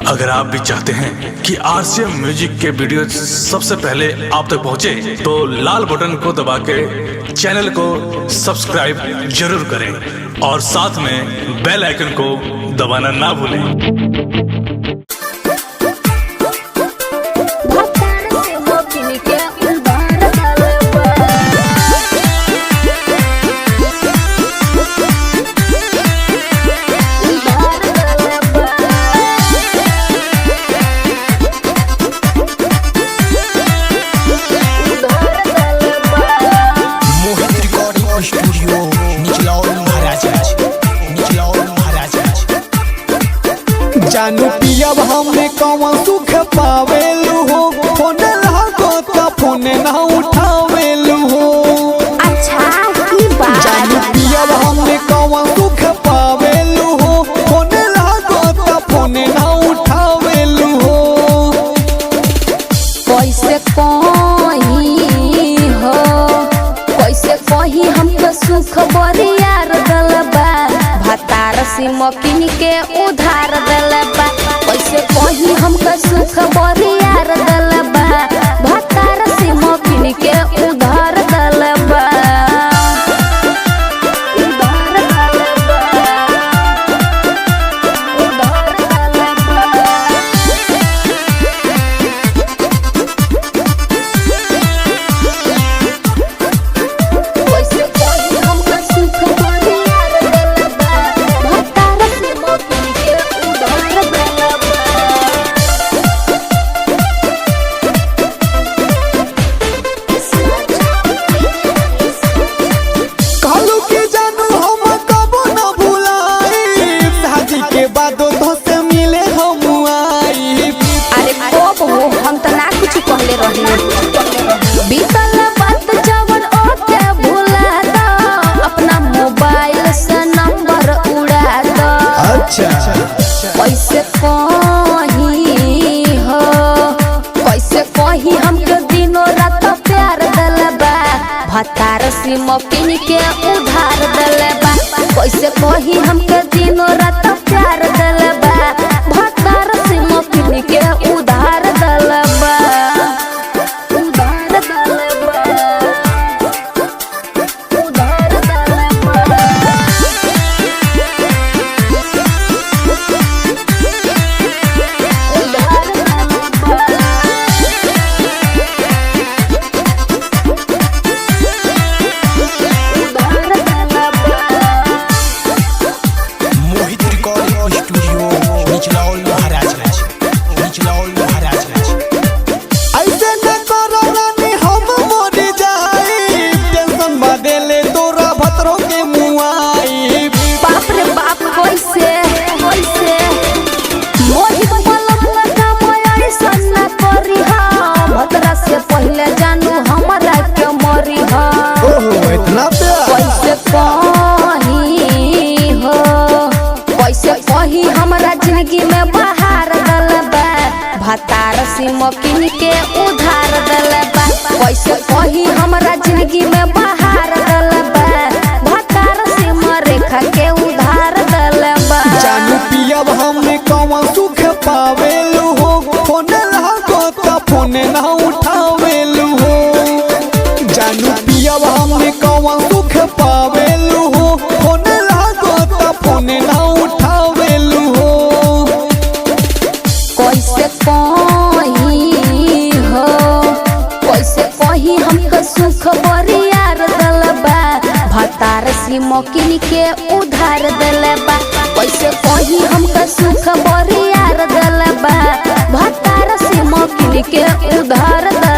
अगर आप भी चाहते हैं कि आरसीएम म्यूजिक के वीडियो सबसे पहले आप तक पहुंचे, तो लाल बटन को दबा के चैनल को सब्सक्राइब जरूर करें और साथ में बेल आइकन को दबाना ना भूलें। जानू पियब हमने कौन सुख पावेलू हो, फोन लागो त फोन ना उठावेलू हो। अच्छा की बात। जानू पियब हमने कौन सुख पावेलू हो, फोन लागो त फोन ना उठावेलू हो। कैसे कही हो, कैसे कही हमको सुख बरियार दलबा, भतार सिमकिन के उधार दलबा। कैसे कही हमको सुख बरियार दलबा, भतार सिमकिन के उधार दलबा। बीतल बात जवन ओके भुला दो, अपना मोबाइल से नंबर उड़ा दो। अच्छा कैसे कही हो, कैसे कही हमके दिनों रात प्यार दलबा, भतार सिमकिन के उधार दलबा। कैसे कही हमके दिनों रात प्यार दलबा, भतार सिमकिन के उधार दलबा। पहले जानू हमारा के मरी हो, इतना कैसे कही हो, कैसे कही हमारा जिंदगी में बहार दलबा, भतार सिमकिन के उधार दलबा। कैसे कही हमारा जिंदगी में बहार दलबा, भतार सिम रेखा के उधार दलबा। जानू पियब हमने कौन सुख पावेलू हो, फोन लागो त फोन ना उठावेलू हो। जानू पियब हमने कौन सुख पावेलू हो, फोन लागो त फोन ना उठावेलू हो। कैसे कही हो, कैसे कही हमको सुख बरियार दलबा, भतार सिमकिन के उधार दलबा। कैसे कही हमको सुख बरियार दलबा, भतार सिमकिन के उधार दलबा।